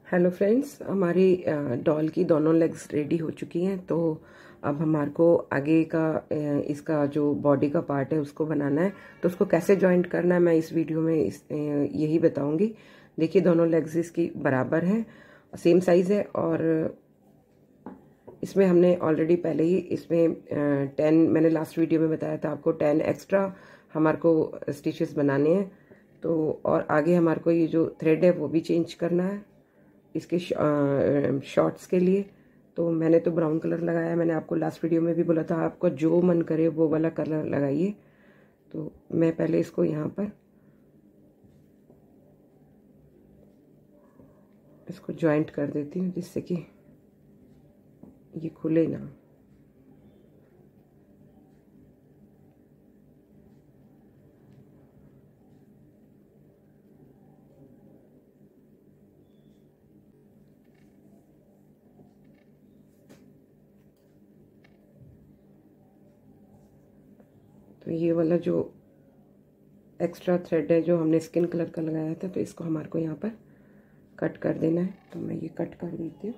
Hello friends, हमारी doll की दोनों लेग्स रेडी हो चुकी हैं। तो अब हमारे को आगे का इसका जो बॉडी का पार्ट है उसको बनाना है। तो उसको कैसे जॉइंट करना है मैं इस वीडियो में यही बताऊंगी। देखिए, दोनों लेग्स इसकी बराबर हैं, सेम साइज़ है। और इसमें हमने ऑलरेडी पहले ही इसमें 10, मैंने लास्ट वीडियो में बताया था आपको, 10 एक्स्ट्रा हमारे को स्टिचेस बनाने हैं। तो और आगे हमारे को ये जो थ्रेड है वो भी चेंज करना है इसके शॉर्ट्स के लिए। तो मैंने तो ब्राउन कलर लगाया। मैंने आपको लास्ट वीडियो में भी बोला था आपको जो मन करे वो वाला कलर लगाइए। तो मैं पहले इसको यहाँ पर इसको जॉइंट कर देती हूँ जिससे कि ये खुले ना। तो ये वाला जो एक्स्ट्रा थ्रेड है जो हमने स्किन कलर का लगाया था, तो इसको हमारे को यहाँ पर कट कर देना है। तो मैं ये कट कर देती हूँ।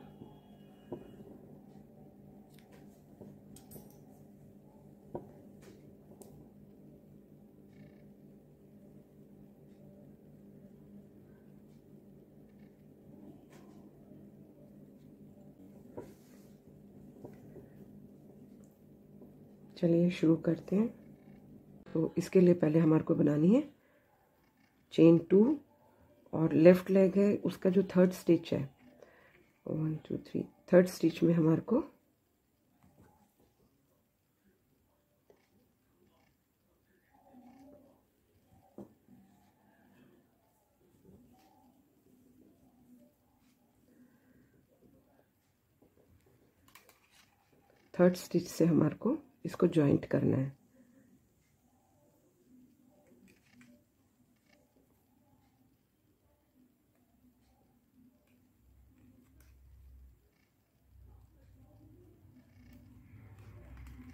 चलिए शुरू करते हैं। तो इसके लिए पहले हमारे को बनानी है चेन 2, और लेफ्ट लेग है उसका जो थर्ड स्टिच है, 1 2 3, थर्ड स्टिच में हमारे को थर्ड स्टिच से हमारे को इसको जॉइंट करना है।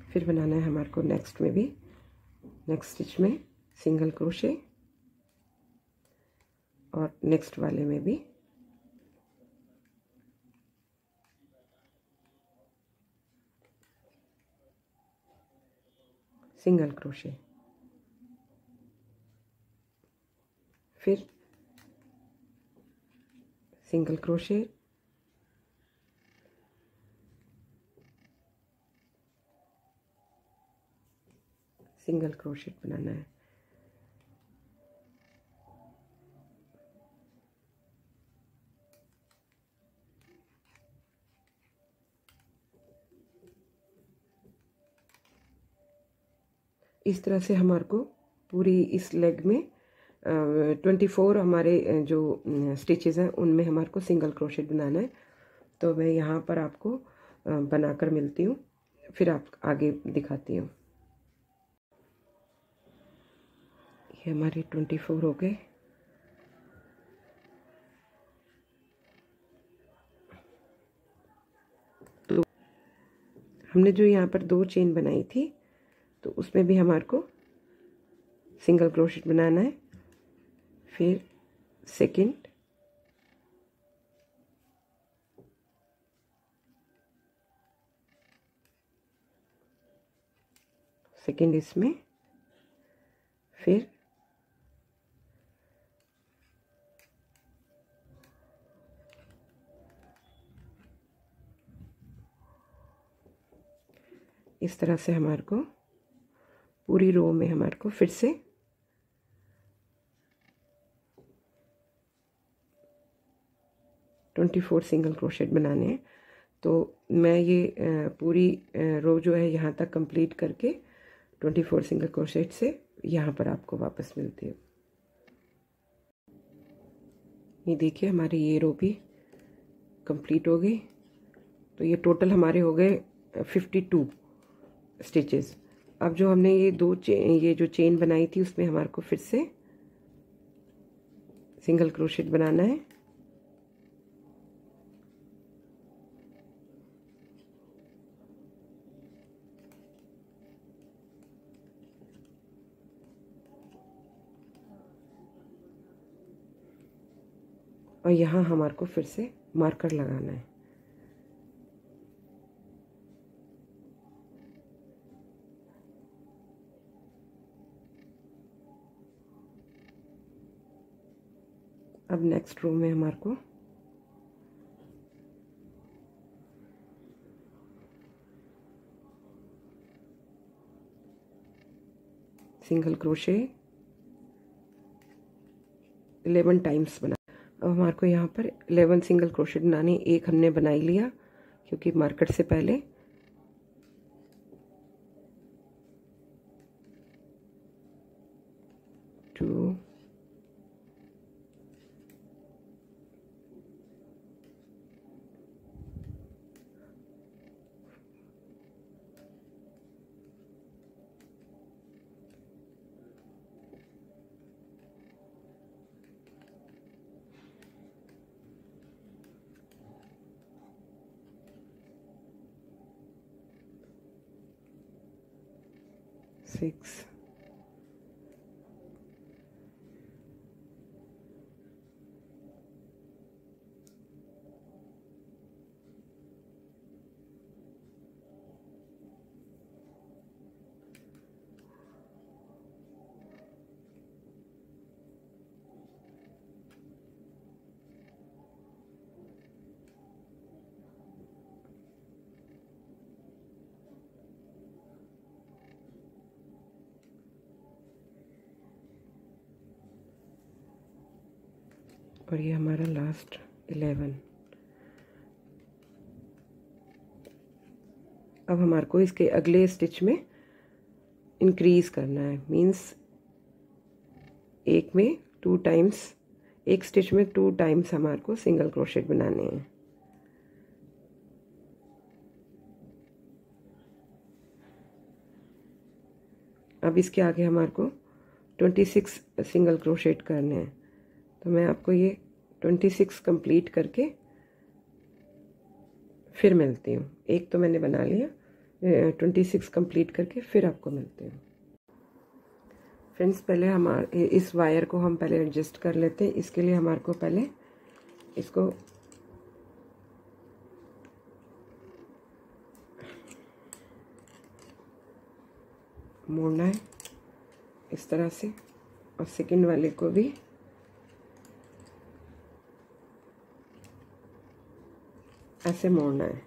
फिर बनाना है हमारे को नेक्स्ट में भी, नेक्स्ट स्टिच में सिंगल क्रोशे, और नेक्स्ट वाले में भी सिंगल क्रोशे। फिर सिंगल क्रोशे, सिंगल क्रोशेट बनाना है। इस तरह से हमारे को पूरी इस लेग में 24 हमारे जो स्टिचेस हैं उनमें हमारे को सिंगल क्रोशेट बनाना है। तो मैं यहाँ पर आपको बनाकर मिलती हूँ, फिर आप आगे दिखाती हूँ। ये हमारे 24 हो गए। तो हमने जो यहाँ पर 2 चेन बनाई थी, तो उसमें भी हमारे को सिंगल क्रोशेट बनाना है। फिर सेकंड, इसमें, फिर इस तरह से हमारे को पूरी रो में हमारे को फिर से 24 सिंगल क्रोशेट बनाने हैं। तो मैं ये पूरी रो जो है यहाँ तक कंप्लीट करके 24 सिंगल क्रोशेट से यहाँ पर आपको वापस मिलती हूँ। ये देखिए हमारी ये रो भी कंप्लीट हो गई। तो ये टोटल हमारे हो गए 52 स्टिचेस। अब जो हमने ये जो चेन बनाई थी उसमें हमारे को फिर से सिंगल क्रोशेट बनाना है। और यहाँ हमारे को फिर से मार्कर लगाना है। अब नेक्स्ट रो में हमारे को सिंगल क्रोशे 11 टाइम्स बना। अब हमारे को यहाँ पर 11 सिंगल क्रोशे बनाने, एक हमने बना ही लिया क्योंकि मार्कर से पहले। टू, 6, और ये हमारा लास्ट 11। अब हमारे को इसके अगले स्टिच में इंक्रीज करना है, मींस एक में 2 टाइम्स, एक स्टिच में 2 टाइम्स हमारे को सिंगल क्रोशेट बनाने हैं। अब इसके आगे हमारे को 26 सिंगल क्रोशेट करने हैं, तो मैं आपको ये 26 कंप्लीट करके फिर मिलती हूँ। एक तो मैंने बना लिया, 26 कंप्लीट करके फिर आपको मिलती हूँ। फ्रेंड्स, पहले हमारे इस वायर को हम पहले एडजस्ट कर लेते हैं। इसके लिए हमारे को पहले इसको मोड़ना है इस तरह से, और सेकंड वाले को भी ऐसे मोड़ना है।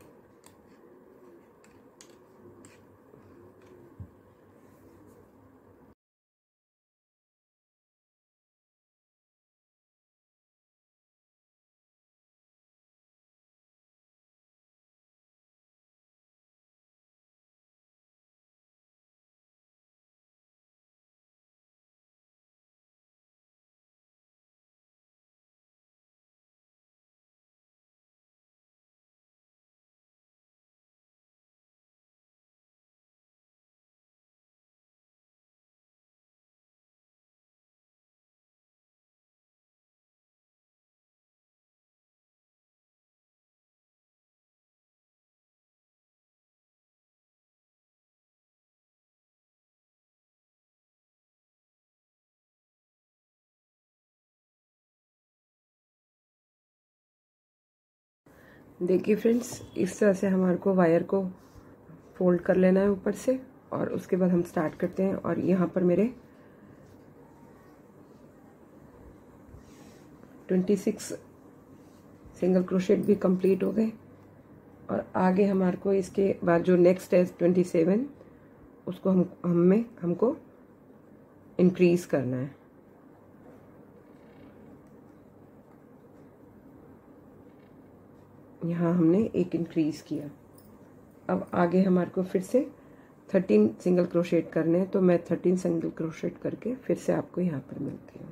देखिए फ्रेंड्स, इस तरह से हमारे को वायर को फोल्ड कर लेना है ऊपर से, और उसके बाद हम स्टार्ट करते हैं। और यहाँ पर मेरे 26 सिंगल क्रोशेट भी कंप्लीट हो गए, और आगे हमारे को इसके बाद जो नेक्स्ट है 27, उसको हमको इंक्रीज करना है। यहाँ हमने एक इंक्रीज किया। अब आगे हमारे को फिर से 13 सिंगल क्रोशेट करने हैं, तो मैं 13 सिंगल क्रोशेट करके फिर से आपको यहाँ पर मिलती हूँ।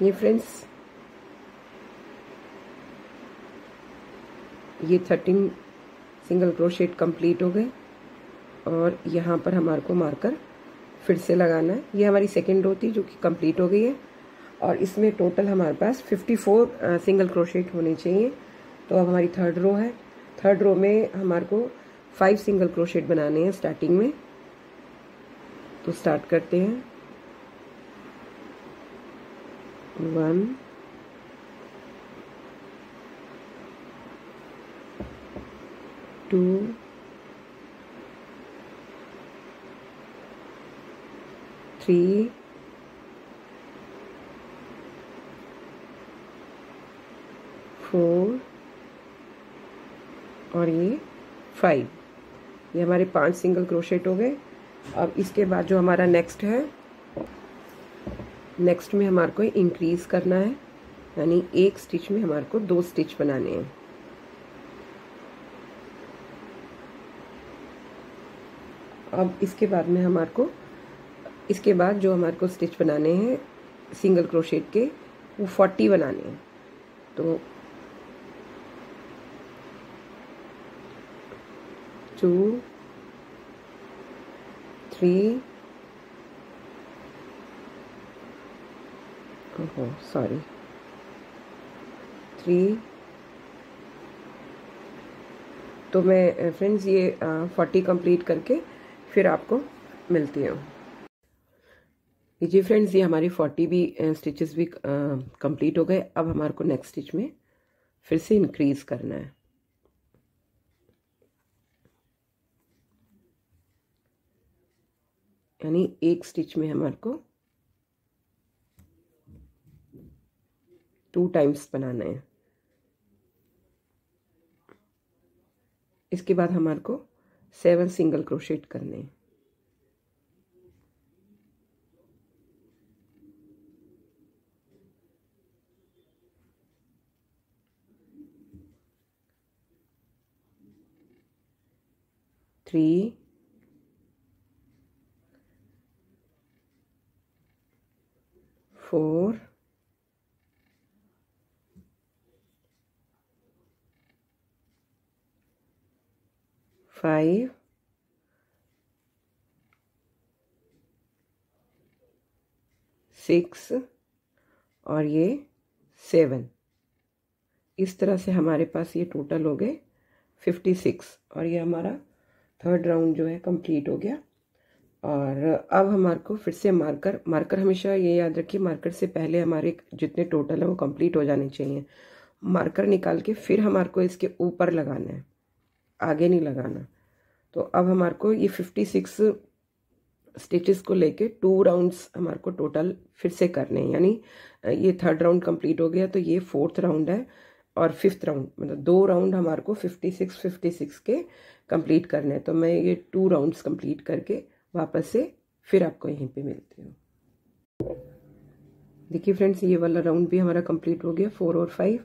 ये फ्रेंड्स, ये 13 सिंगल क्रोशेट कंप्लीट हो गए, और यहाँ पर हमारे को मार्कर फिर से लगाना है। ये हमारी सेकेंड रो थी जो कि कंप्लीट हो गई है, और इसमें टोटल हमारे पास 54 सिंगल क्रोशेट होने चाहिए। तो अब हमारी थर्ड रो है। थर्ड रो में हमारे को 5 सिंगल क्रोशेट बनाने हैं स्टार्टिंग में, तो स्टार्ट करते हैं। 1 2 3 4 और ये 5। ये हमारे 5 सिंगल क्रोशेट हो गए। अब इसके बाद जो हमारा नेक्स्ट है, नेक्स्ट में हमारे को इंक्रीज करना है, यानी एक स्टिच में हमारे को 2 स्टिच बनाने हैं। अब इसके बाद में हमारे को, इसके बाद जो हमारे को स्टिच बनाने हैं सिंगल क्रोशेट के, वो 40 बनाने हैं। तो 2 3 सॉरी 3। तो मैं फ्रेंड्स ये 40 कंप्लीट करके फिर आपको मिलती हूँ। जी फ्रेंड्स, ये हमारी 40 भी स्टिचेस भी कंप्लीट हो गए। अब हमारे को नेक्स्ट स्टिच में फिर से इंक्रीज करना है। यानी एक स्टिच में हमारे को 2 टाइम्स बनाना है। इसके बाद हमारे को 7 सिंगल क्रोशेट करने हैं। थ्री 4 5 6 और ये 7। इस तरह से हमारे पास ये टोटल हो गए 56। और ये हमारा थर्ड राउंड जो है कंप्लीट हो गया। और अब हमारे को फिर से मार्कर हमेशा ये याद रखिए, मार्कर से पहले हमारे जितने टोटल है वो कंप्लीट हो जाने चाहिए। मार्कर निकाल के फिर हमारे को इसके ऊपर लगाना है, आगे नहीं लगाना। तो अब हमारे को ये 56 स्टिचेस को लेके 2 राउंड्स हमारे को टोटल फिर से करने हैं। यानी ये थर्ड राउंड कंप्लीट हो गया, तो ये फोर्थ राउंड है और फिफ्थ राउंड, मतलब 2 राउंड हमारे को 56 के कंप्लीट करने हैं। तो मैं ये 2 राउंड्स कंप्लीट करके वापस से फिर आपको यहीं पे मिलती हूँ। देखिए फ्रेंड्स, ये वाला राउंड भी हमारा कंप्लीट हो गया, 4 और 5।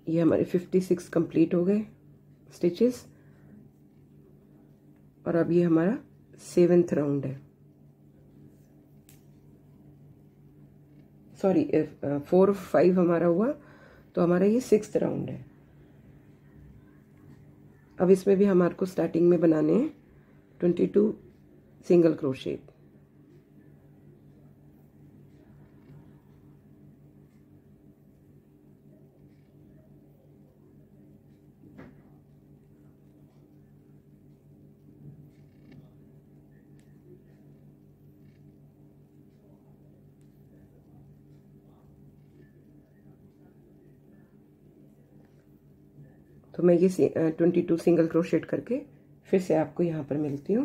ये हमारे 56 कंप्लीट हो गए स्टिचेस। और अब ये हमारा 7th राउंड है, सॉरी 4 5 हमारा हुआ, तो हमारा ये 6th राउंड है। अब इसमें भी हमारे को स्टार्टिंग में बनाने हैं 22 सिंगल क्रोशेट। तो मैं ये 22 सिंगल क्रोशेट करके फिर से आपको यहाँ पर मिलती हूँ।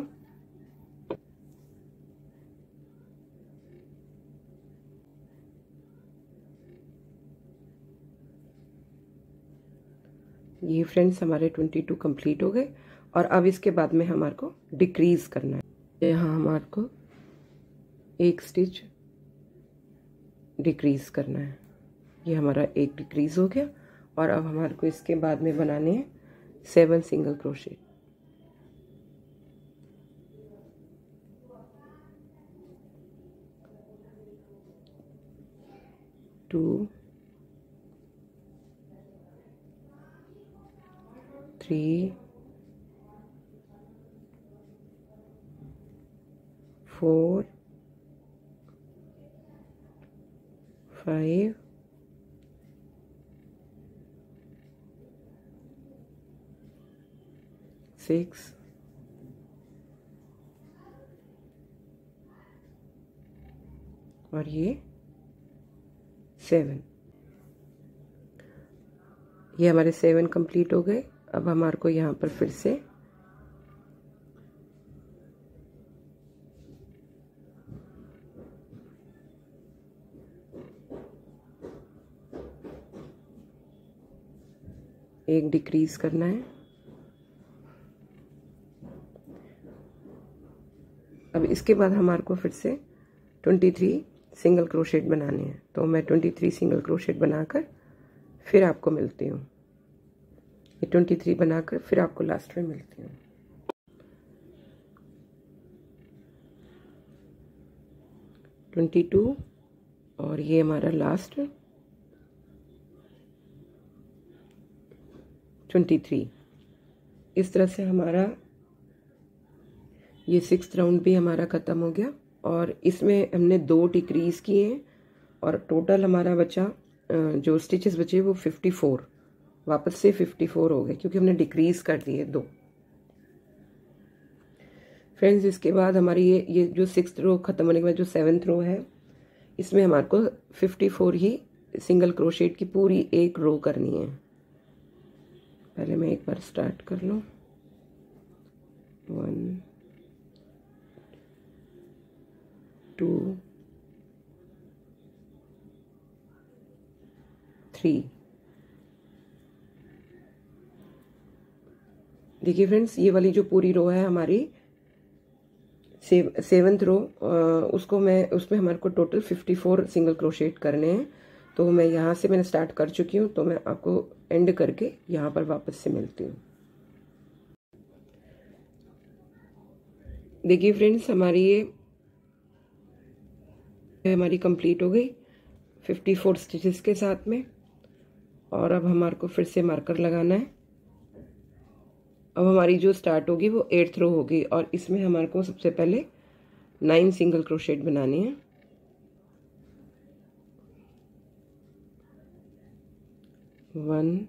ये फ्रेंड्स हमारे 22 कंप्लीट हो गए। और अब इसके बाद में हमारे को डिक्रीज करना है। यहाँ हमारे को एक स्टिच डिक्रीज करना है। ये हमारा एक डिक्रीज हो गया। और अब हमारे को इसके बाद में बनाने हैं 7 सिंगल क्रोशेट। टू 3 4 5 6 और ये 7। ये हमारे 7 कंप्लीट हो गए। अब हमारे को यहाँ पर फिर से एक डिक्रीज करना है। अब इसके बाद हमारे को फिर से 23 सिंगल क्रोशेट बनाने हैं। तो मैं 23 सिंगल क्रोशेट बनाकर फिर आपको मिलती हूँ। ये 23 बनाकर फिर आपको लास्ट में मिलती हूँ। ट्वेंटी 22 और ये हमारा लास्ट 23। इस तरह से हमारा ये 6th राउंड भी हमारा ख़त्म हो गया। और इसमें हमने 2 डिक्रीज किए हैं और टोटल हमारा बचा जो स्टिचेस बचे वो 54, वापस से 54 हो गए क्योंकि हमने डिक्रीज कर दिए 2। फ्रेंड्स, इसके बाद हमारी ये जो 6th रो ख़त्म होने के बाद जो 7th रो है, इसमें हमारे को 54 ही सिंगल क्रोशेट की पूरी एक रो करनी है। पहले मैं एक बार स्टार्ट कर लूँ। 1 2 3। देखिए फ्रेंड्स, ये वाली जो पूरी रो है हमारी 7th रो, उसमें हमारे को टोटल 54 सिंगल क्रोशेट करने हैं। तो मैं यहाँ से मैंने स्टार्ट कर चुकी हूँ, तो मैं आपको एंड करके यहाँ पर वापस से मिलती हूँ। देखिए फ्रेंड्स, हमारी कंप्लीट हो गई 54 स्टिचेस के साथ में। और अब हमारे को फिर से मार्कर लगाना है। अब हमारी जो स्टार्ट होगी वो 8th रो होगी और इसमें हमारे को सबसे पहले 9 सिंगल क्रोशेट बनाने हैं। 1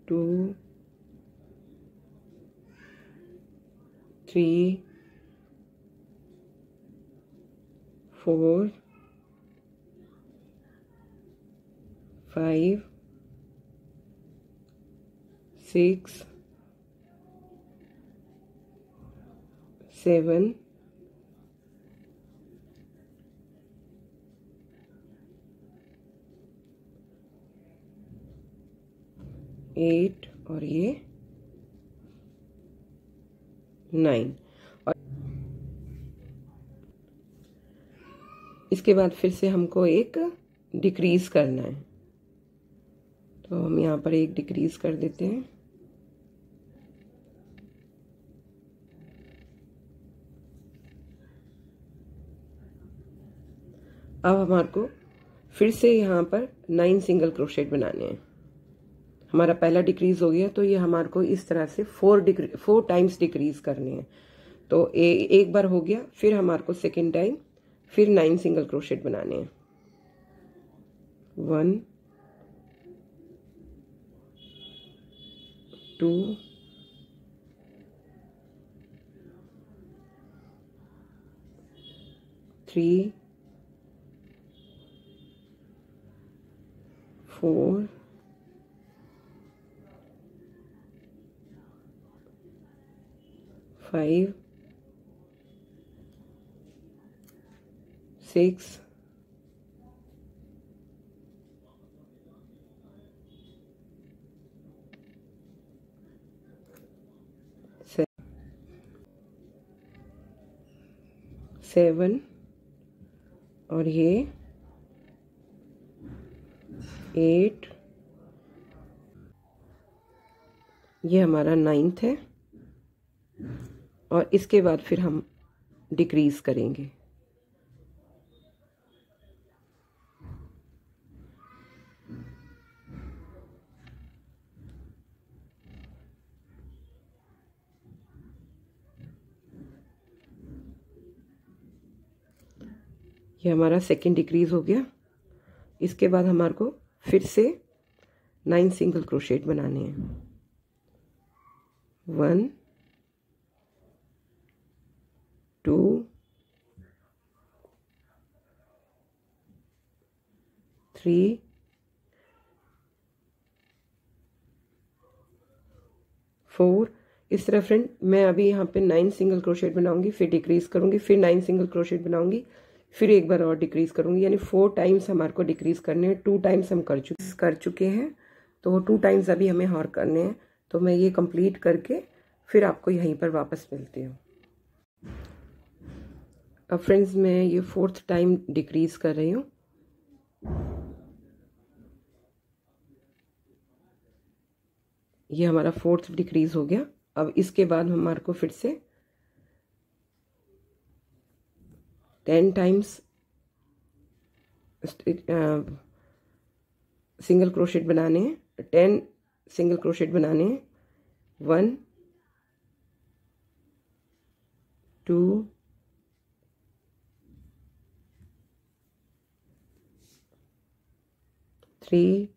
2 3 4 5 6 7 8 और ये 9। और इसके बाद फिर से हमको एक डिक्रीज करना है। तो हम यहाँ पर एक डिक्रीज कर देते हैं। अब हमारे को फिर से यहाँ पर 9 सिंगल क्रोशेट बनाने हैं। हमारा पहला डिक्रीज हो गया, तो ये हमारे को इस तरह से 4 टाइम्स डिक्रीज करने हैं। तो एक बार हो गया, फिर हमारे को सेकेंड टाइम फिर 9 सिंगल क्रोशेट बनाने हैं। 1 2 3 4 5 6 7 और ये 8। ये हमारा 9th है और इसके बाद फिर हम डिक्रीज करेंगे। ये हमारा सेकेंड डिक्रीज हो गया। इसके बाद हमारे को फिर से 9 सिंगल क्रोशेट बनाने हैं। 1 2 3 4। इस तरह फ्रेंड मैं अभी यहाँ पे 9 सिंगल क्रोशेट बनाऊंगी, फिर डिक्रीज करूंगी, फिर 9 सिंगल क्रोशेट बनाऊंगी, फिर एक बार और डिक्रीज करूंगी, यानी 4 टाइम्स हमारे को डिक्रीज करने हैं। 2 टाइम्स हम कर चुके हैं, तो 2 टाइम्स अभी हमें और करने हैं। तो मैं ये कंप्लीट करके फिर आपको यहीं पर वापस मिलती हूँ। अब फ्रेंड्स मैं ये 4th टाइम डिक्रीज कर रही हूँ। ये हमारा 4th डिक्रीज हो गया। अब इसके बाद हमारे को फिर से 10 टाइम्स सिंगल क्रोशेट बनाने हैं, 10 सिंगल क्रोशेट बनाने हैं। 1 2 3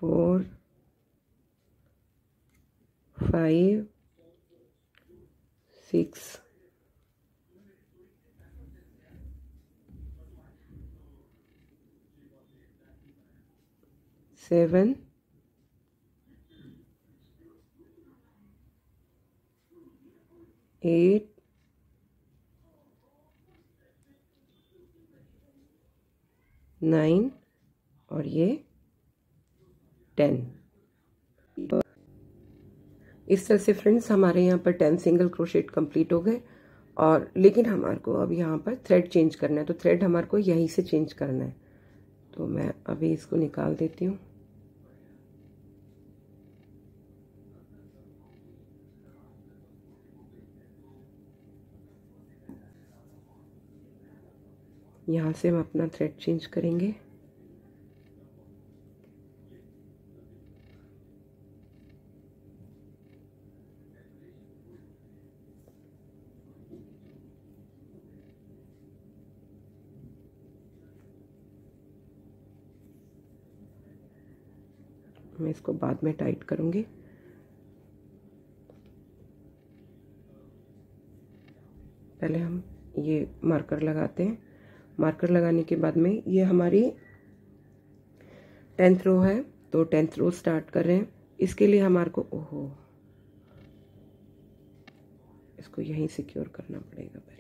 4 5 6 7 8 9 और ये 10। इस तरह से फ्रेंड्स हमारे यहाँ पर 10 सिंगल क्रोशेट कंप्लीट हो गए। और लेकिन हमारे को अब यहाँ पर थ्रेड चेंज करना है, तो थ्रेड हमारे को यहीं से चेंज करना है। तो मैं अभी इसको निकाल देती हूँ। यहाँ से हम अपना थ्रेड चेंज करेंगे। मैं इसको बाद में टाइट करूंगी। पहले हम ये मार्कर लगाते हैं। मार्कर लगाने के बाद में ये हमारी 10th रो है, तो 10th रो स्टार्ट कर रहे हैं। इसके लिए हमारे को इसको यहीं सिक्योर करना पड़ेगा पहले।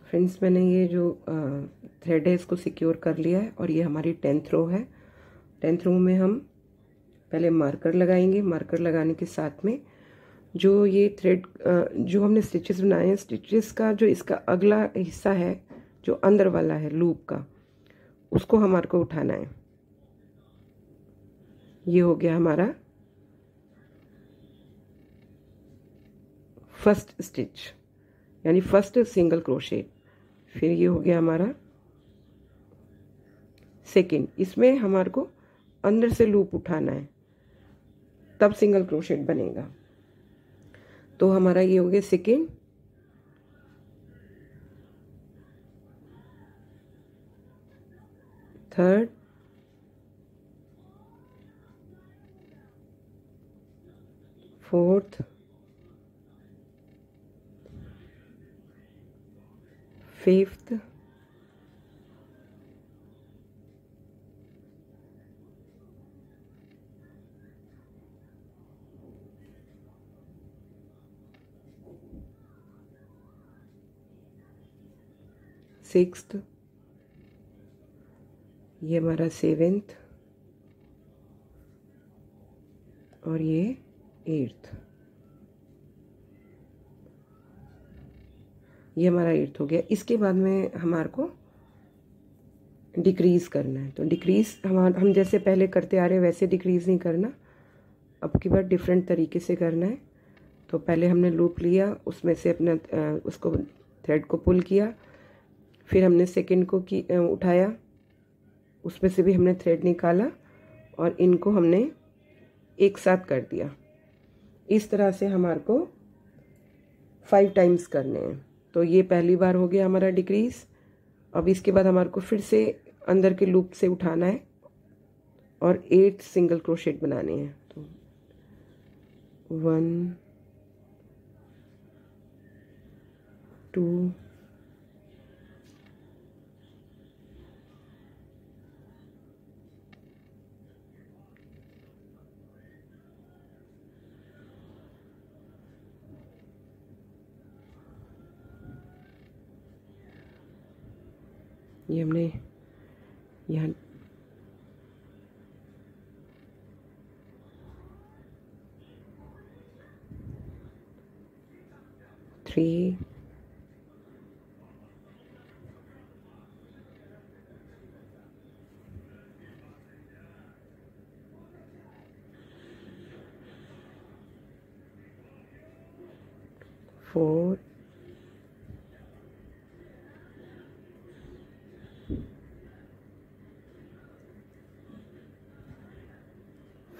फ्रेंड्स मैंने ये जो थ्रेड है इसको सिक्योर कर लिया है, और ये हमारी 10th रो है। 10th रो में हम पहले मार्कर लगाएंगे। मार्कर लगाने के साथ में जो ये थ्रेड जो हमने स्टिचेस बनाए हैं, स्टिचेस का जो इसका अगला हिस्सा है जो अंदर वाला है लूप का, उसको हमारे को उठाना है। ये हो गया हमारा फर्स्ट स्टिच, यानी फर्स्ट सिंगल क्रोशेट। फिर ये हो गया हमारा सेकेंड। इसमें हमारे को अंदर से लूप उठाना है, तब सिंगल क्रोशेट बनेगा। तो हमारा ये हो गया second. Third, fourth, fifth, sixth, ये हमारा सेवेंथ और ये एट्थ। ये हमारा एट्थ हो गया। इसके बाद में हमारे को डिक्रीज़ करना है। तो डिक्रीज़ हम जैसे पहले करते आ रहे हैं वैसे डिक्रीज़ नहीं करना, अब की बार डिफरेंट तरीके से करना है। तो पहले हमने लूप लिया, उसमें से अपना उसको थ्रेड को पुल किया, फिर हमने सेकंड को उठाया, उसमें से भी हमने थ्रेड निकाला और इनको हमने एक साथ कर दिया। इस तरह से हमारे को 5 टाइम्स करने हैं। तो ये पहली बार हो गया हमारा डिक्रीज। अब इसके बाद हमारे को फिर से अंदर के लूप से उठाना है और 8 सिंगल क्रोशेट बनाने हैं। तो 1 2 ये हमने यहाँ 3 4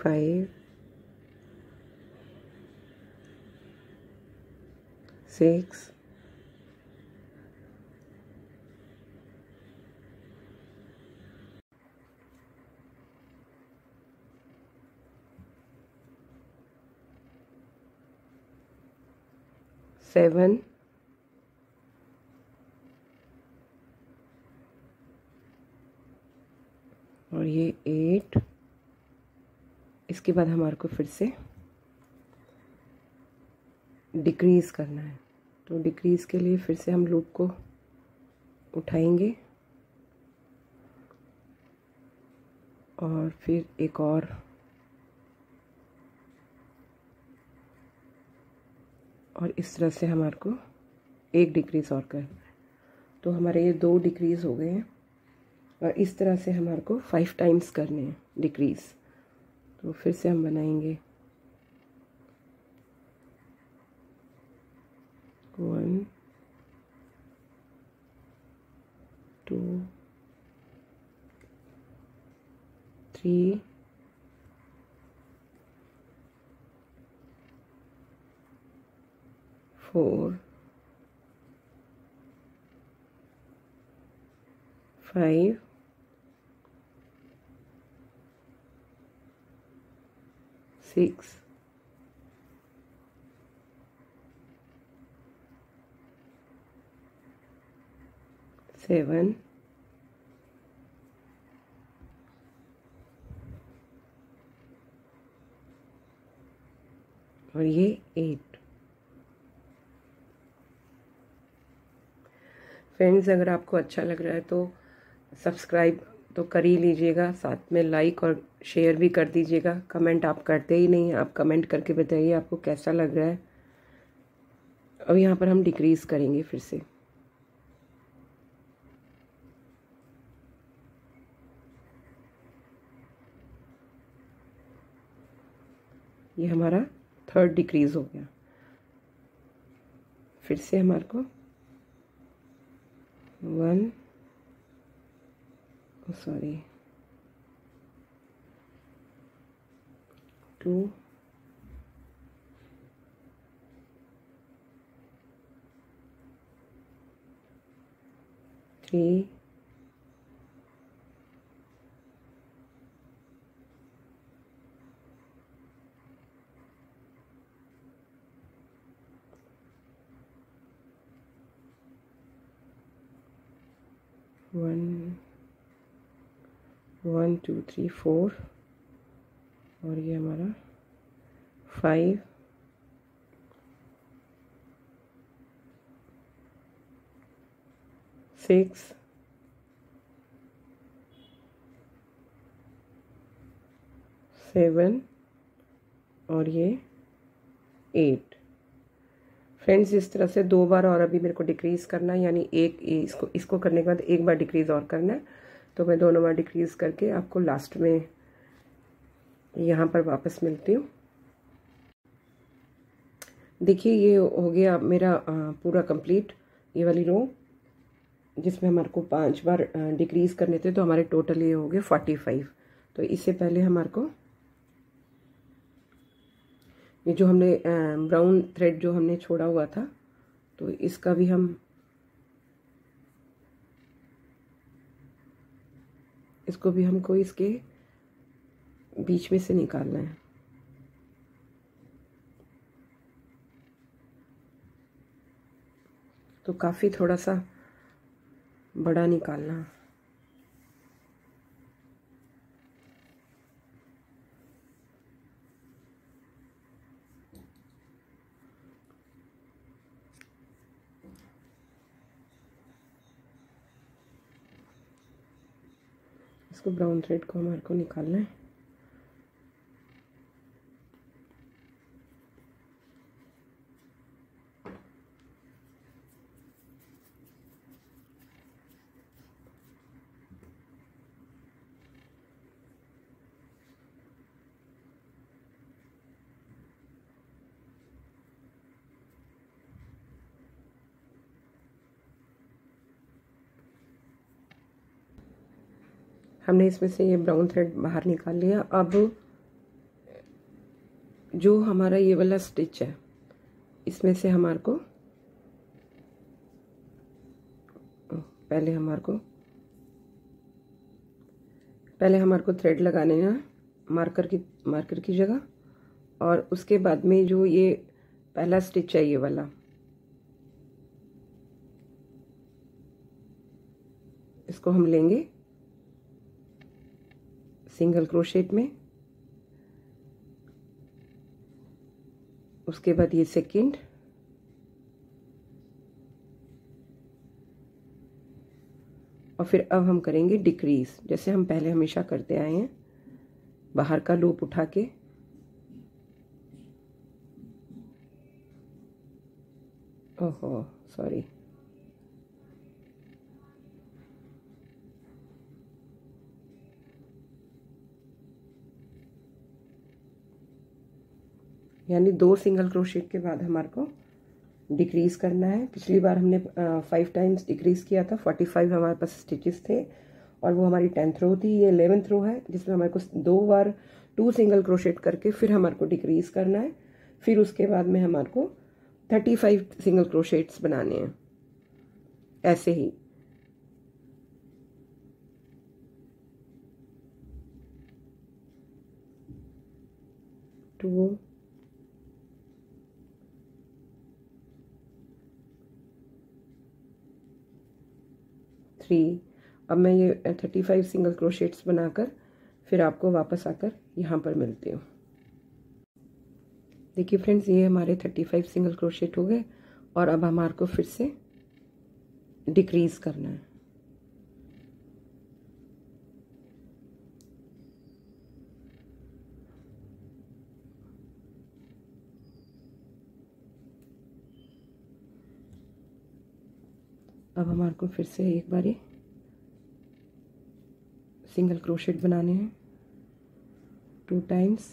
5 6 7 और ये 8। इसके बाद हमारे को फिर से डिक्रीज़ करना है। तो डिक्रीज़ के लिए फिर से हम लूप को उठाएंगे और फिर एक और इस तरह से हमारे को एक डिक्रीज़ और करना है। तो हमारे ये 2 डिक्रीज़ हो गए हैं और इस तरह से हमारे को 5 टाइम्स करने हैं डिक्रीज़। तो फिर से हम बनाएंगे 1 2 3 4 5 6 7 और ये 8। फ्रेंड्स, अगर आपको अच्छा लग रहा है तो सब्सक्राइब तो कर ही लीजिएगा, साथ में लाइक और शेयर भी कर दीजिएगा। कमेंट आप करते ही नहीं, आप कमेंट करके बताइए आपको कैसा लग रहा है। अब यहाँ पर हम डिक्रीज़ करेंगे फिर से। ये हमारा 3rd डिक्रीज़ हो गया। फिर से हमारे को 1 2 3 1 2 3 4 और ये हमारा 5 6 6 7 और ये 8। फ्रेंड्स इस तरह से 2 बार और अभी मेरे को डिक्रीज़ करना है, यानी एक इसको करने के बाद एक बार डिक्रीज़ और करना है। तो मैं दोनों बार डिक्रीज़ करके आपको लास्ट में यहाँ पर वापस मिलती हूँ। देखिए ये हो गया मेरा पूरा कंप्लीट, ये वाली रो जिसमें हमारे को 5 बार डिक्रीज़ करने थे, तो हमारे टोटल ये हो गए 45। तो इससे पहले हमारे को ये जो हमने ब्राउन थ्रेड जो हमने छोड़ा हुआ था, तो इसका भी इसको भी हमको इसके बीच में से निकालना है। तो काफ़ी थोड़ा सा बड़ा निकालना। इसको ब्राउन थ्रेड को हमारे को निकालना है। हमने इसमें से ये ब्राउन थ्रेड बाहर निकाल लिया। अब जो हमारा ये वाला स्टिच है, इसमें से हमारे को पहले हमारे को थ्रेड लगाने हैं मार्कर की जगह, और उसके बाद में जो ये पहला स्टिच है ये वाला, इसको हम लेंगे सिंगल क्रोशेट में। उसके बाद ये सेकंड, और फिर अब हम करेंगे डिक्रीज, जैसे हम पहले हमेशा करते आए हैं, बाहर का लूप उठा के ओहो सॉरी, यानी 2 सिंगल क्रोशेट के बाद हमारे को डिक्रीज करना है। पिछली बार हमने 5 टाइम्स डिक्रीज किया था, 45 हमारे पास स्टिचेस थे, और वो हमारी 10th रो थी। ये 11th रो है जिसमें हमारे को 2 बार 2 सिंगल क्रोशेट करके फिर हमारे को डिक्रीज करना है। फिर उसके बाद में हमारे को 35 सिंगल क्रोशेट्स बनाने हैं, ऐसे ही। टू, 3। अब मैं ये 35 सिंगल क्रोशेट्स बनाकर फिर आपको वापस आकर यहाँ पर मिलती हूँ। देखिए फ्रेंड्स, ये हमारे 35 सिंगल क्रोशेट हो गए, और अब हमारे को फिर से डिक्रीज करना है। अब हमारे को फिर से एक बारी सिंगल क्रोशेट बनाने हैं 2 टाइम्स,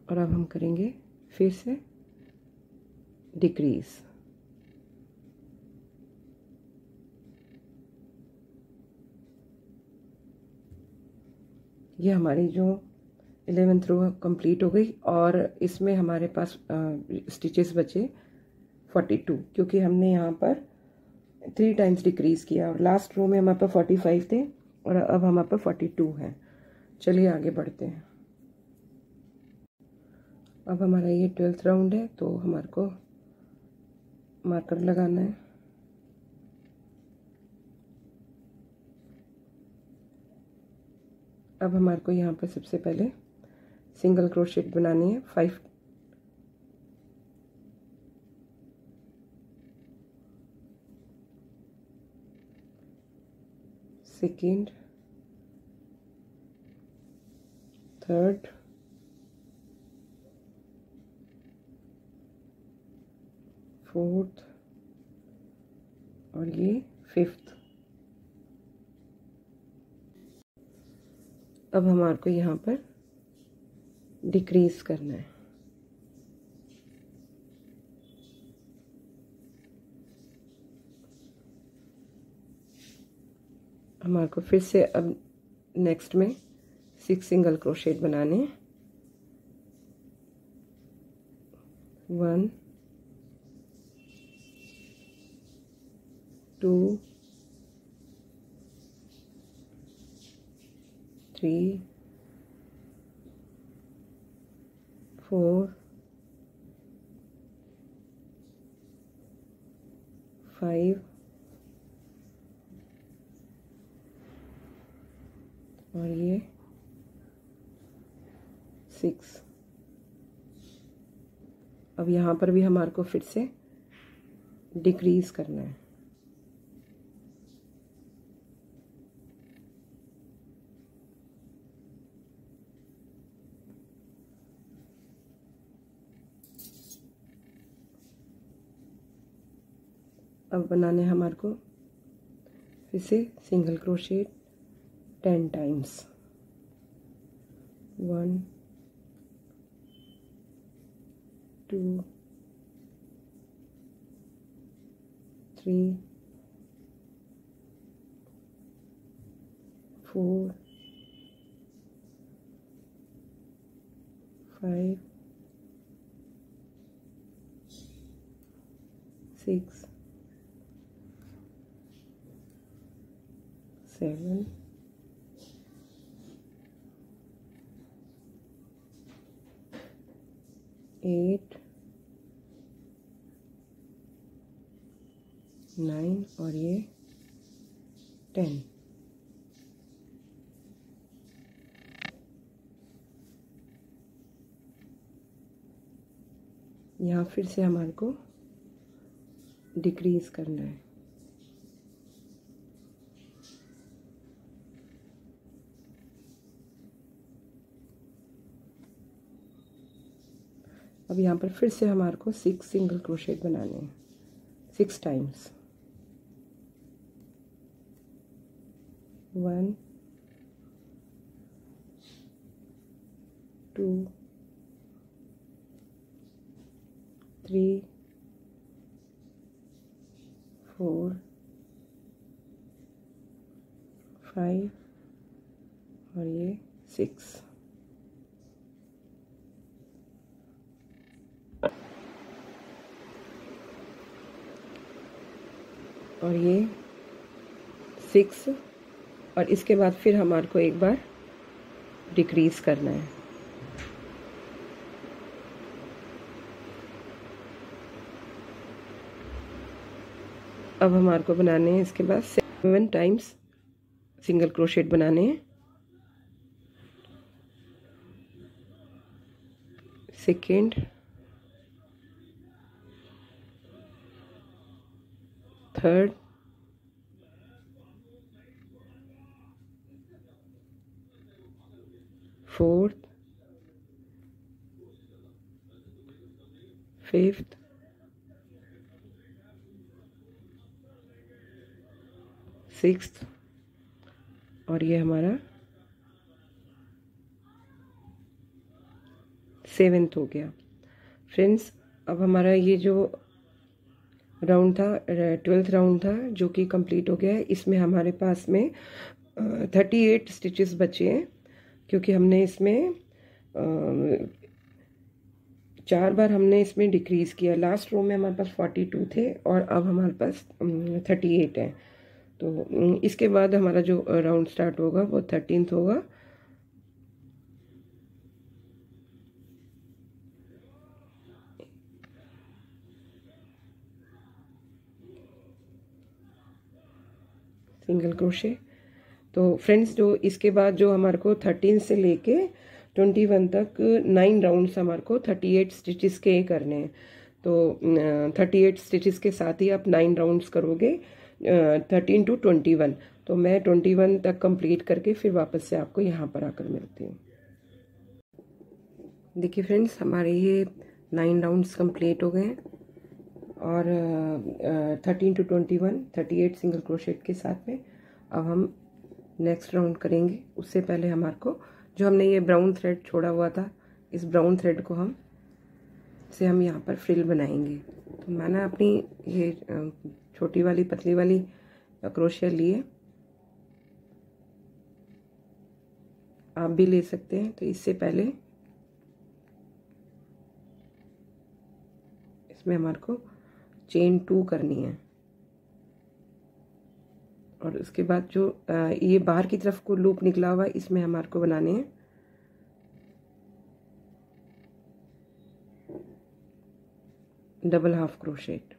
और अब हम करेंगे फिर से डिक्रीज। ये हमारी जो 11th रो कंप्लीट हो गई, और इसमें हमारे पास स्टिचेस बचे 42, क्योंकि हमने यहाँ पर 3 टाइम्स डिक्रीज किया, और लास्ट रो में हमारे पास 45 थे और अब हमारे पास 42 है। चलिए आगे बढ़ते हैं। अब हमारा ये 12th राउंड है, तो हमारे को मार्कर लगाना है। अब हमारे को यहाँ पर सबसे पहले सिंगल क्रोशेट बनानी है। 5 सेकेंड, थर्ड, फोर्थ और ये फिफ्थ। अब हमारे को यहाँ पर डिक्रीज करना है। हमारे को फिर से अब नेक्स्ट में 6 सिंगल क्रोशेट बनाने हैं। 1 2 3 4 5 और ये 6। अब यहाँ पर भी हमारे को फिर से डिक्रीज करना है। अब बनाने हमारे को फिर से सिंगल क्रोशेट 10 टाइम्स। 1 2 3 4 5 6 7 8 9 और ये 10। यहाँ फिर से हमारे को डिक्रीज करना है। अब यहाँ पर फिर से हमारे को 6 सिंगल क्रोशेट बनाने हैं 6 टाइम्स। 1 2 3 4 5 और ये 6। और ये 6 और इसके बाद फिर हमारे को एक बार डिक्रीज करना है। अब हमारे को बनाने हैं इसके बाद 7 टाइम्स सिंगल क्रोशेट बनाने हैं। Second, third, fourth, fifth, sixth और ये हमारा 7th हो गया। फ्रेंड्स, अब हमारा ये जो राउंड था 12th राउंड था जो कि कंप्लीट हो गया है। इसमें हमारे पास में 38 स्टिचेस बचे हैं क्योंकि हमने इसमें 4 बार हमने इसमें डिक्रीज़ किया। लास्ट रो में हमारे पास 42 थे और अब हमारे पास 38 हैं। तो इसके बाद हमारा जो राउंड स्टार्ट होगा वो 13th होगा। Single crochet. तो फ्रेंड्स, जो इसके बाद जो हमारे को 13 से लेके 21 तक 9 राउंड्स हमारे को 38 स्टिचेस के करने हैं। तो 38 स्टिचेस के साथ ही आप 9 राउंड्स करोगे 13 to 21। तो मैं 21 तक कंप्लीट करके फिर वापस से आपको यहाँ पर आकर मिलती हूँ। देखिए फ्रेंड्स, हमारे ये 9 राउंड्स कंप्लीट हो गए हैं और 13 to 21 38 सिंगल क्रोशेट के साथ में अब हम नेक्स्ट राउंड करेंगे। उससे पहले हमारे को जो हमने ये ब्राउन थ्रेड छोड़ा हुआ था, इस ब्राउन थ्रेड को हम यहाँ पर फ्रिल बनाएंगे। तो मैंने अपनी ये छोटी वाली पतली वाली क्रोशिया लिए, आप भी ले सकते हैं। तो इससे पहले इसमें हमारे को चेन 2 करनी है और उसके बाद जो ये बाहर की तरफ को लूप निकला हुआ है, इसमें हमारे को बनाने हैं डबल हाफ क्रोशेट।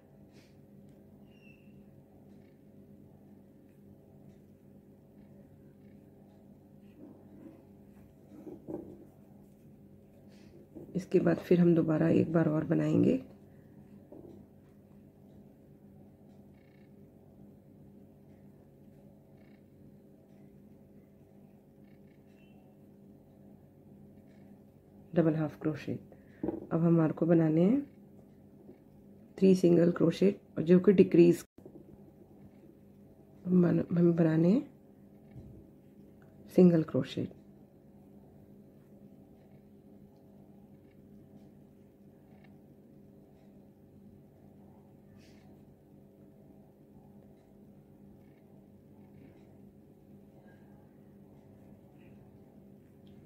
इसके बाद फिर हम दोबारा एक बार और बनाएंगे डबल हाफ क्रोशेट। अब हमारे को बनाने हैं 3 सिंगल क्रोशेट और जो कि डिक्रीज हमें बनाने हैं सिंगल क्रोशेट।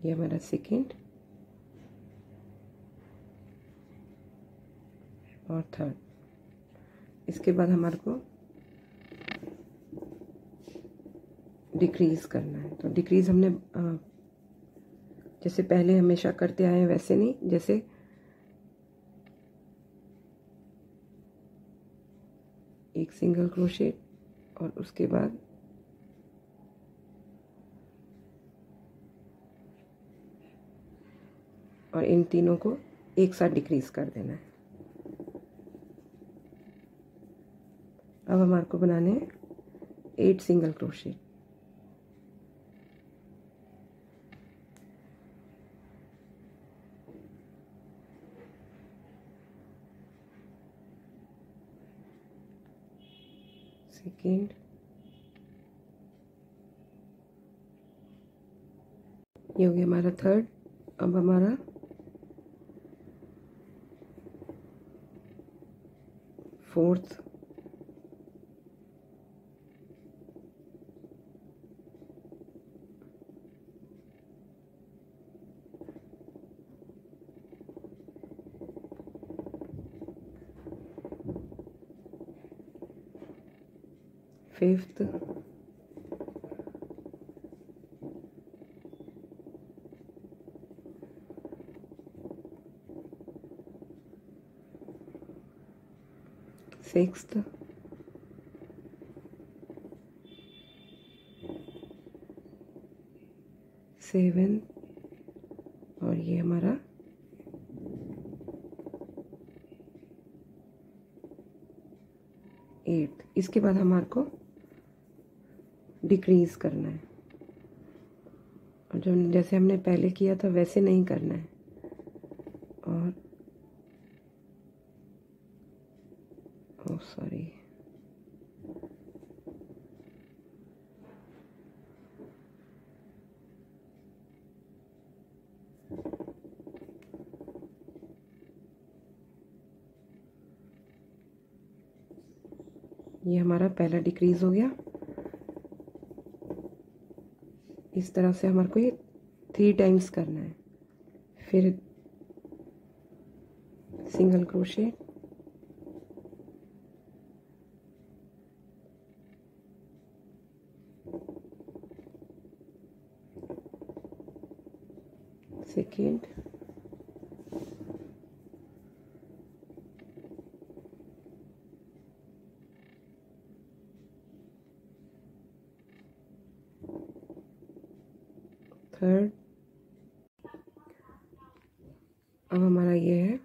ये हमारा सेकेंड और थर्ड। इसके बाद हमारे को डिक्रीज करना है। तो डिक्रीज हमने जैसे पहले हमेशा करते आए हैं वैसे नहीं, जैसे एक सिंगल क्रोशेट और उसके बाद और इन तीनों को एक साथ डिक्रीज कर देना है। अब हमारे को बनाने हैं 8 सिंगल क्रोशेट। सेकेंड, ये हो गया हमारा थर्ड। अब हमारा फोर्थ, फिफ्थ, सिक्स्थ, सेवेंथ और ये हमारा एट्थ। इसके बाद हमारे को डिक्रीज करना है और जो जैसे हमने पहले किया था वैसे नहीं करना है। और सॉरी, ये हमारा पहला डिक्रीज हो गया। इस तरह से हमारे को ये 3 टाइम्स करना है। फिर सिंगल क्रोशेट, सेकेंड, थर्ड, अब हमारा ये है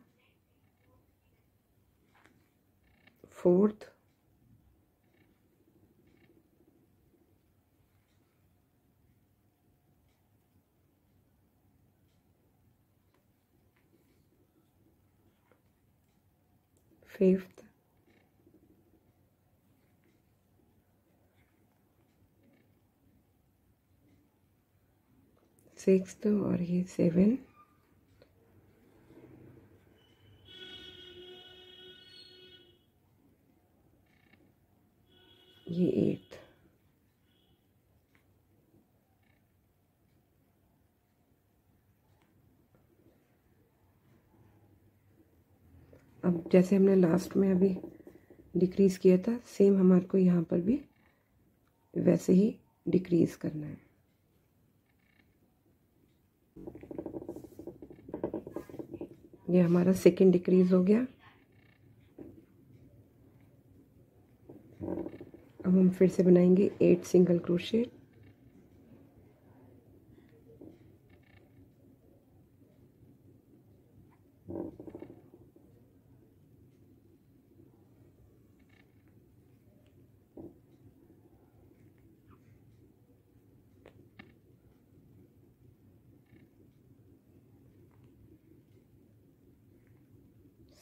4th, फिफ्थ, सिक्स्थ और ये 7, ये 8th। अब जैसे हमने लास्ट में अभी डिक्रीज़ किया था, सेम हमारे को यहाँ पर भी वैसे ही डिक्रीज़ करना है। ये हमारा सेकंड डिक्रीज़ हो गया। अब हम फिर से बनाएंगे 8 single crochet,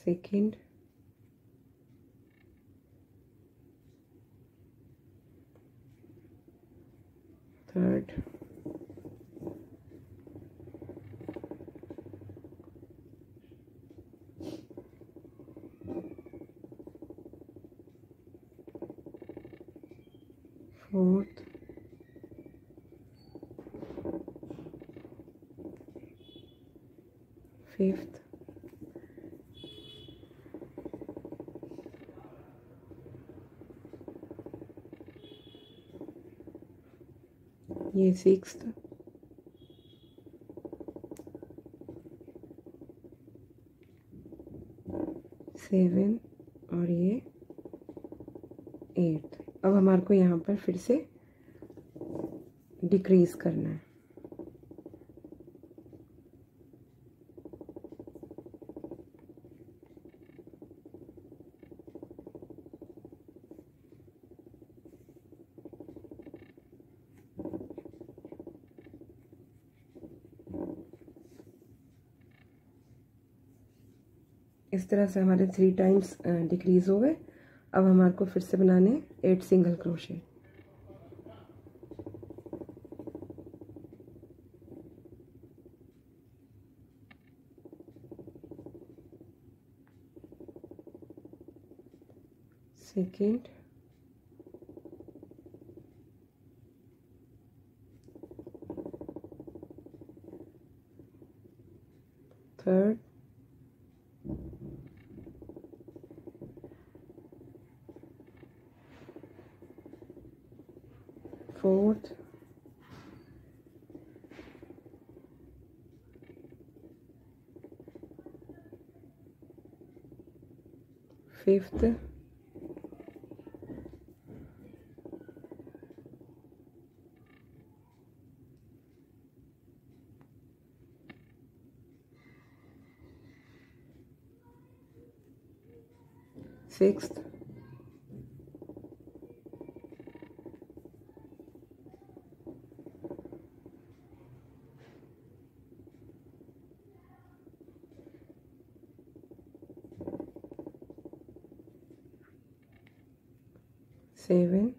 second, third, fourth, fifth, ये सिक्स्थ, सेवन और ये 8th। अब हमारे को यहाँ पर फिर से डिक्रीज करना है। इस तरह से हमारे 3 टाइम्स डिक्रीज हो गए। अब हमारे को फिर से बनाने 8 single crochet. Second, third, fourth, fifth, sixth, seven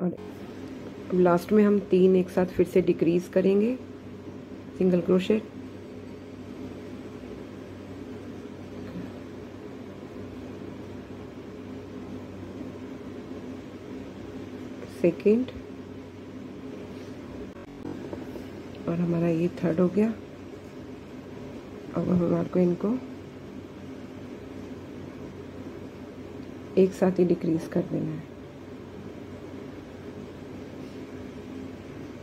और लास्ट में हम 3 एक साथ फिर से डिक्रीज करेंगे सिंगल क्रोशेट। सेकेंड और हमारा ये थर्ड हो गया। अब हमारे को इनको एक साथ ही डिक्रीज कर देना है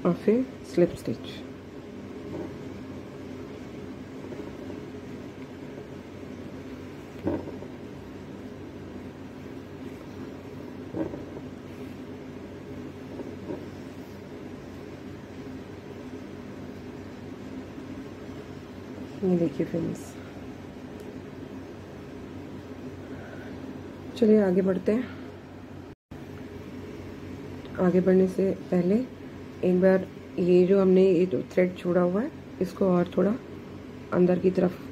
और फिर स्लिप स्टिच। ये देखिए फ्रेंड्स, चलिए आगे बढ़ते हैं। आगे बढ़ने से पहले एक बार ये जो हमने ये जो थ्रेड छोड़ा हुआ है इसको और थोड़ा अंदर की तरफ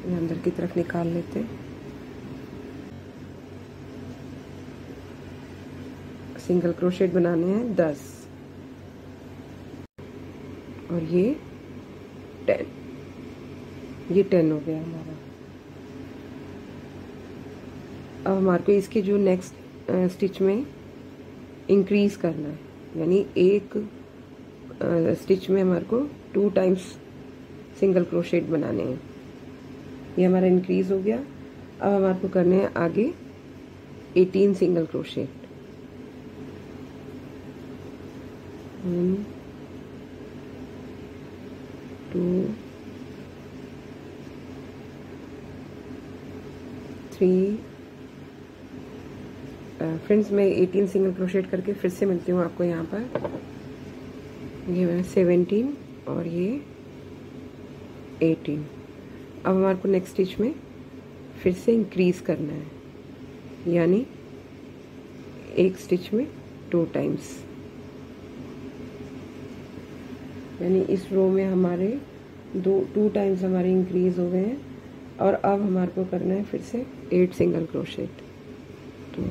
अंदर की तरफ निकाल लेते हैं। सिंगल क्रोशेट बनाने हैं 10 और ये 10, ये 10 हो गया हमारा। अब हमारे को इसके जो नेक्स्ट स्टिच में इंक्रीज करना है, यानी एक स्टिच में हमारे को 2 टाइम्स सिंगल क्रोशेट बनाने हैं। ये हमारा इंक्रीज हो गया। अब हमारे को करने हैं आगे 18 सिंगल क्रोशेट। 1 2 3। फ्रेंड्स मैं 18 सिंगल क्रोशेट करके फिर से मिलती हूँ आपको यहाँ पर। ये 17 और ये 18। अब हमारे को नेक्स्ट स्टिच में फिर से इंक्रीज करना है, यानी एक स्टिच में 2 टाइम्स, यानी इस रो में हमारे 2 टाइम्स हमारे इंक्रीज हो गए हैं। और अब हमारे को करना है फिर से 8 सिंगल क्रोशेट। तो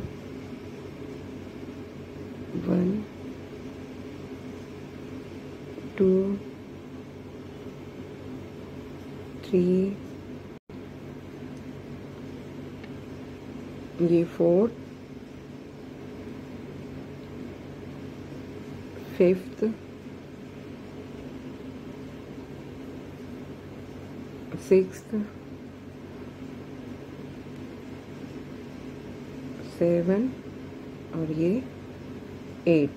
1 2 3, ये 4, 5th, 6th, 7 और ये 8।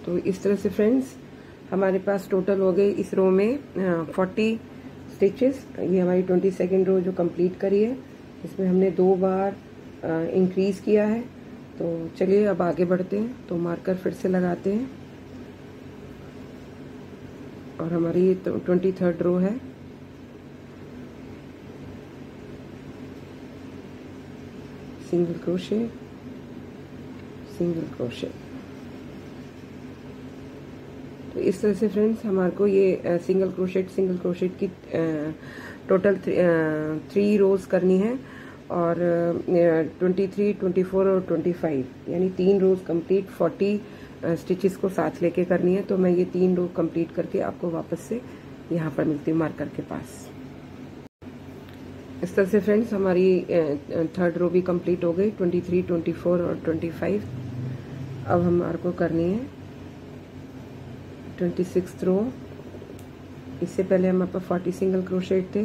तो इस तरह से फ्रेंड्स हमारे पास टोटल हो गए इस रो में 40 स्टिचेस। ये हमारी 22nd रो जो कंप्लीट करी है, इसमें हमने 2 बार इंक्रीज किया है। तो चलिए अब आगे बढ़ते हैं। तो मार्कर फिर से लगाते हैं और हमारी ये 23rd रो है। Single crochet, single crochet. तो इस तरह से फ्रेंड्स हमारे को ये सिंगल क्रोशेट की टोटल 3 रोज करनी है और 23, 24 और 25, यानी 3 रोज कंप्लीट 40 स्टिचेस को साथ लेके करनी है। तो मैं ये 3 रो कंप्लीट करके आपको वापस से यहाँ पर मिलती हूँ मार्कर के पास। इस तरह से फ्रेंड्स हमारी 3rd रो भी कंप्लीट हो गई, 23, 24 और 25। अब हमारे को करनी है 26th रो। इससे पहले हमारे पास 40 सिंगल क्रोशेट थे,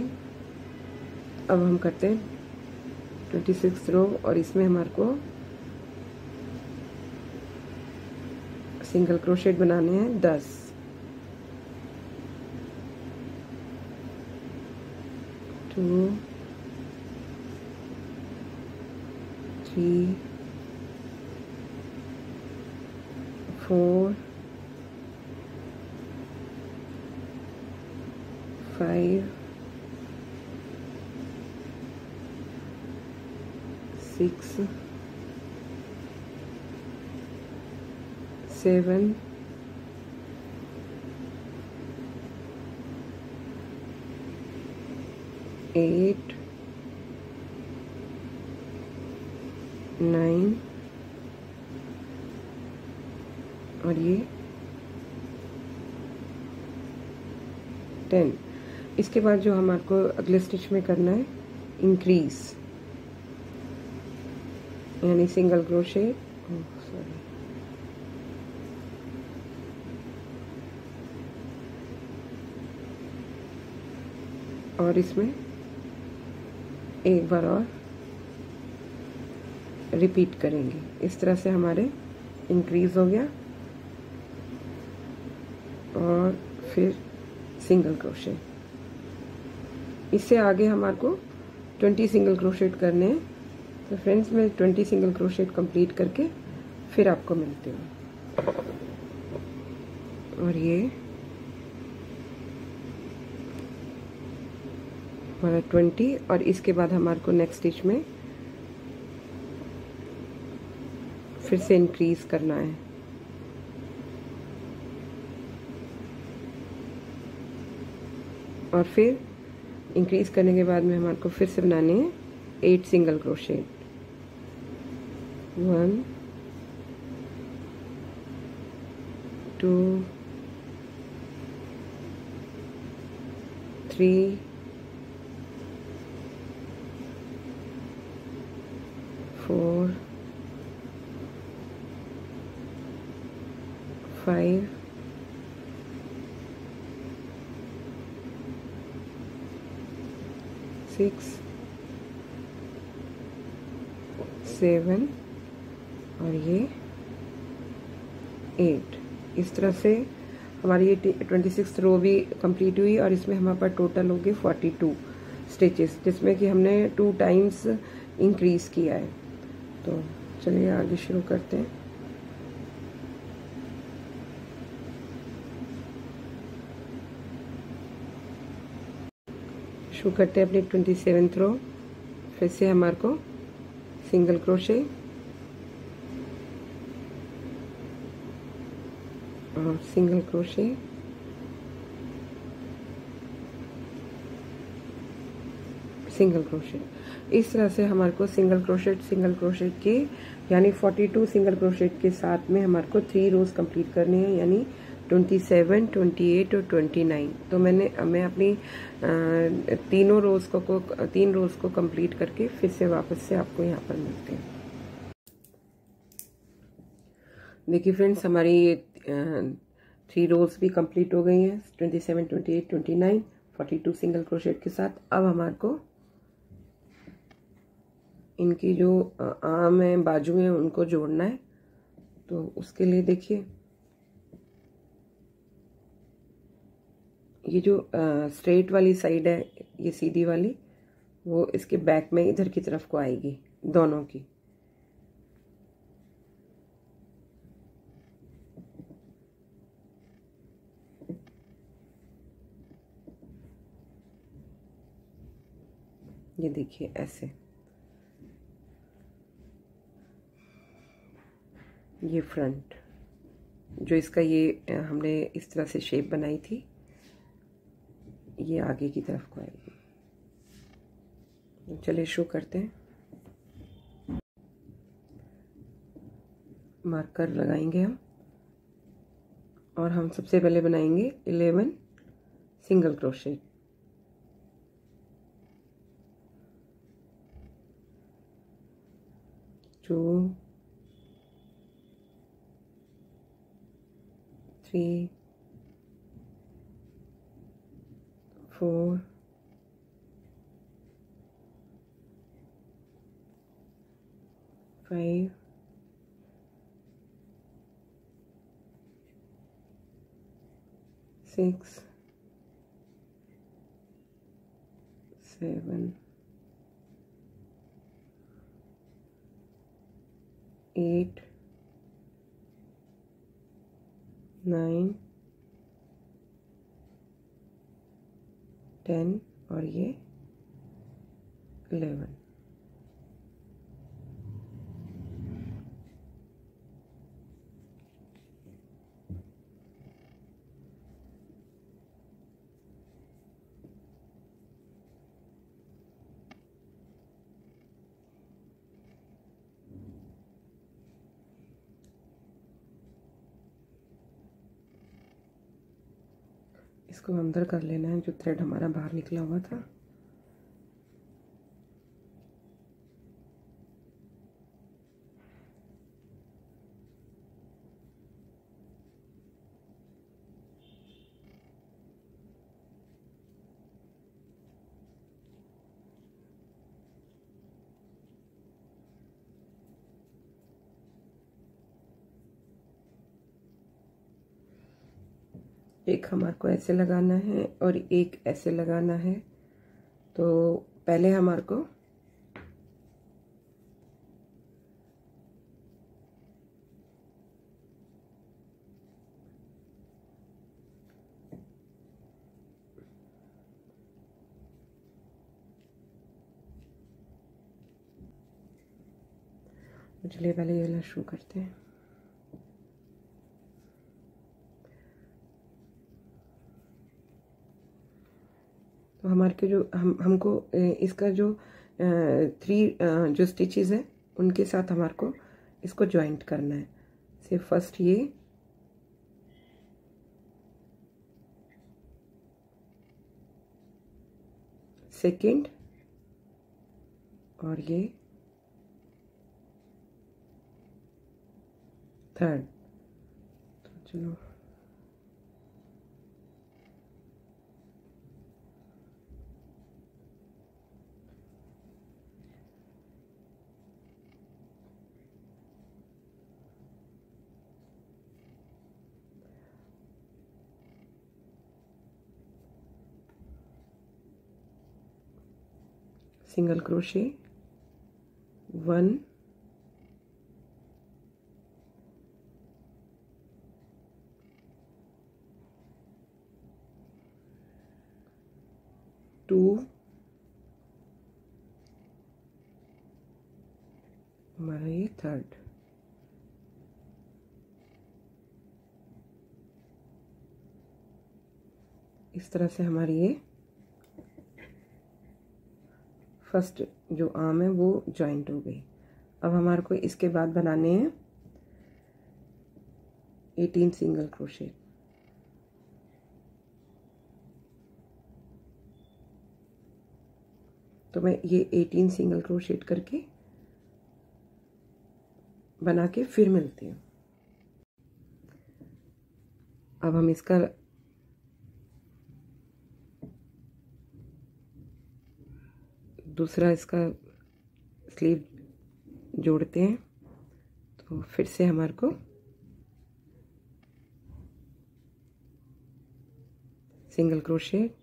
अब हम करते हैं 26th रो और इसमें हमारे को सिंगल क्रोशेट बनाने हैं 10। 2 3 4 5 6 7 8 9 और ये 10। इसके बाद जो हमारे को अगले स्टिच में करना है इंक्रीज, यानी सिंगल क्रोशे, सॉरी, और इसमें एक बार और रिपीट करेंगे। इस तरह से हमारे इंक्रीज हो गया। और फिर सिंगल क्रोशे। इससे आगे हमारे को 20 सिंगल क्रोशेट करने हैं। तो फ्रेंड्स मैं 20 सिंगल क्रोशेट कंप्लीट करके फिर आपको मिलती हूँ। और ये हमारा 20, और इसके बाद हमारे को नेक्स्ट स्टिच में फिर से इंक्रीज करना है। और फिर इंक्रीज करने के बाद में हमारे को फिर से बनाने हैं 8 सिंगल क्रोशेट। 1 2 3 4 5 6 7 और ये 8। इस तरह से हमारी ये 26 रो भी कंप्लीट हुई, और इसमें हमारे पास टोटल हो गए 42 स्टिचेस, जिसमें कि हमने 2 टाइम्स इंक्रीज किया है। तो चलिए आगे शुरू करते हैं। शुरू करते हैं अपनी 27th रो। फिर से हमारे को सिंगल क्रोशे और सिंगल क्रोशे, सिंगल क्रोशेट। इस तरह से हमारे को सिंगल क्रोशेट के यानी 42 सिंगल क्रोशेट के साथ में हमारे को 3 रोज कंप्लीट करने हैं, यानी 27, 28 और 29। तो मैं अपनी 3 रोज को कंप्लीट करके फिर से वापस से आपको यहाँ पर मिलते हैं। देखिए फ्रेंड्स, हमारी ये 3 रोज भी कंप्लीट हो गई हैं, 27, 28, 29, 42 सिंगल क्रोशेट के साथ। अब हमारे को इनकी जो आर्म है, बाजू है, उनको जोड़ना है। तो उसके लिए देखिए, ये जो स्ट्रेट वाली साइड है, ये सीधी वाली, वो इसके बैक में इधर की तरफ को आएगी दोनों की। ये देखिए ऐसे, ये फ्रंट जो इसका ये हमने इस तरह से शेप बनाई थी, ये आगे की तरफ को आएगी। चलिए शुरू करते हैं। मार्कर लगाएंगे हम, और हम सबसे पहले बनाएंगे 11 सिंगल क्रोशेट। 2 3 4 5 6 7 8 9 10 और ये 11। इसको अंदर कर लेना है, जो थ्रेड हमारा बाहर निकला हुआ था। एक हमारे को ऐसे लगाना है और एक ऐसे लगाना है। तो पहले हमारे को चलिए पहले ये वाला शुरू करते हैं। तो हमारे के जो हमको इसका जो 3 जो स्टिचेस है उनके साथ हमारे को इसको ज्वाइंट करना है। सिर्फ फर्स्ट ये, सेकंड और ये थर्ड। तो चलो सिंगल क्रोशे 1 2 हमारा ये थर्ड। इस तरह से हमारी ये फर्स्ट जो आर्म है वो जॉइंट हो गई। अब हमारे को इसके बाद बनाने हैं 18 सिंगल क्रोशे। तो मैं ये 18 सिंगल क्रोशेट करके बना के फिर मिलती हूँ। अब हम इसका दूसरा इसका स्लीव जोड़ते हैं। तो फिर से हमारे को सिंगल क्रोशेट,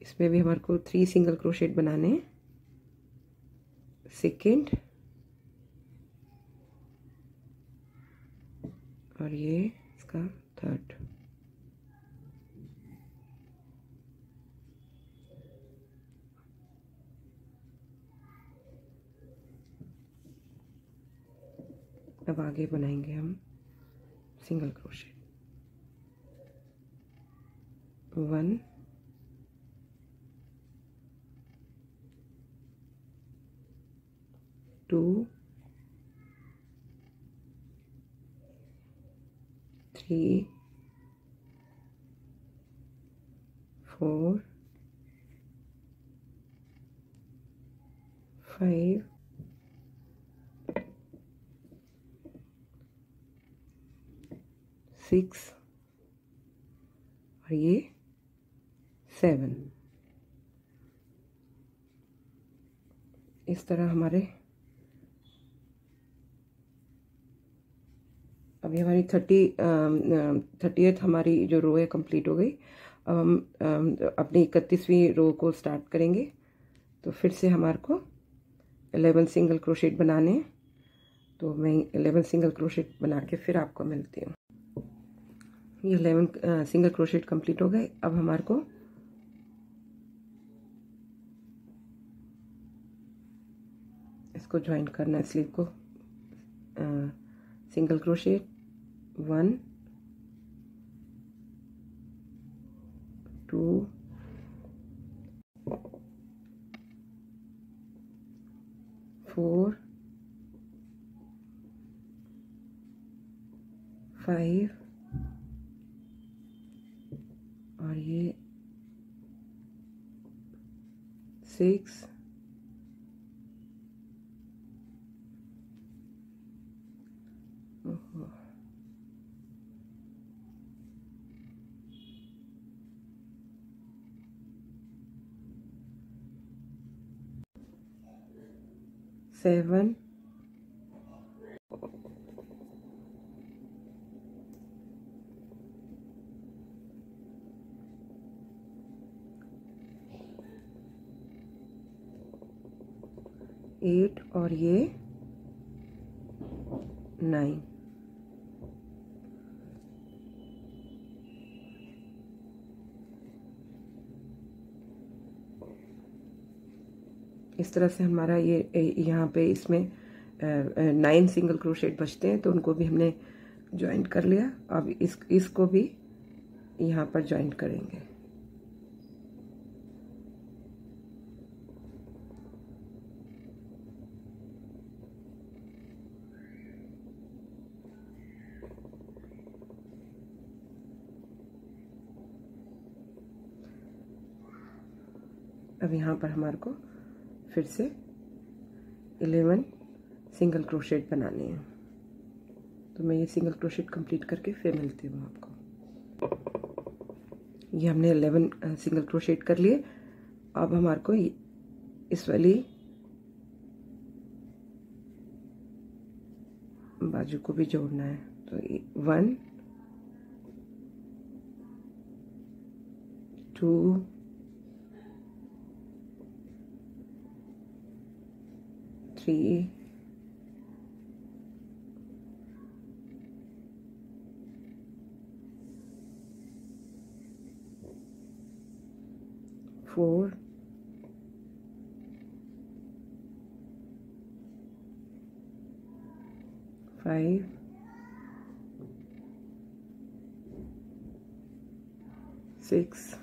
इसमें भी हमारे को 3 सिंगल क्रोशेट बनाने हैं। सेकेंड और ये इसका थर्ड। अब आगे बनाएंगे हम सिंगल क्रोशेट 1 2 3 4 5 6 और ये 7। इस तरह हमारे अभी हमारी 30th हमारी जो रो है कंप्लीट हो गई। अब हम अपनी 31वीं रो को स्टार्ट करेंगे। तो फिर से हमारे को 11 सिंगल क्रोशेट बनाने हैं। तो मैं 11 सिंगल क्रोशेट बना के फिर आपको मिलती हूँ। ये 11 सिंगल क्रोशेट कंप्लीट हो गए। अब हमारे को इसको ज्वाइन करना है, स्लीव को। सिंगल क्रोशेट 1 2 4 5 और ये 6 7 8 8 और ये 9। इस तरह से हमारा ये यहाँ पे इसमें 9 सिंगल क्रोशेट बचते हैं, तो उनको भी हमने ज्वाइंट कर लिया। अब इसको भी यहाँ पर ज्वाइंट करेंगे। अब यहाँ पर हमारे को फिर से 11 सिंगल क्रोशेट बनाने हैं। तो मैं ये सिंगल क्रोशेट कंप्लीट करके फिर मिलती हूँ आपको। ये हमने 11 सिंगल क्रोशेट कर लिए। अब हमारे को इस वाली बाजू को भी जोड़ना है। तो 1 2 3 4 5 6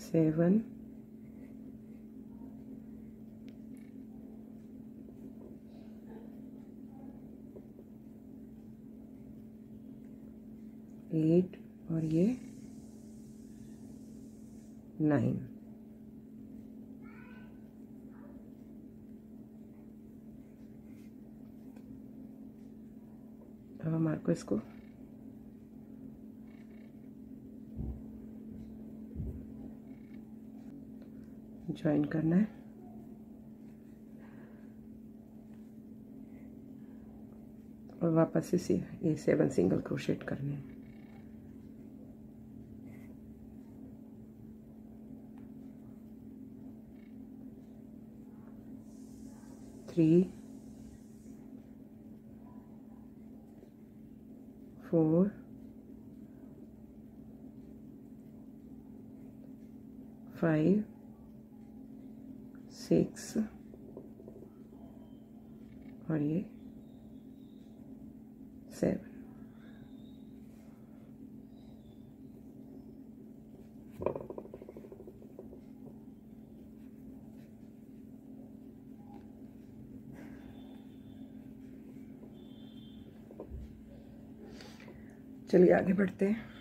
7 8 और ये 9। अब हमारे को इसको ज्वाइन करना है। और वापस से ये 7 सिंगल क्रोशेट करने हैं। 3 4 5 6 और ये 7। चलिए आगे बढ़ते हैं।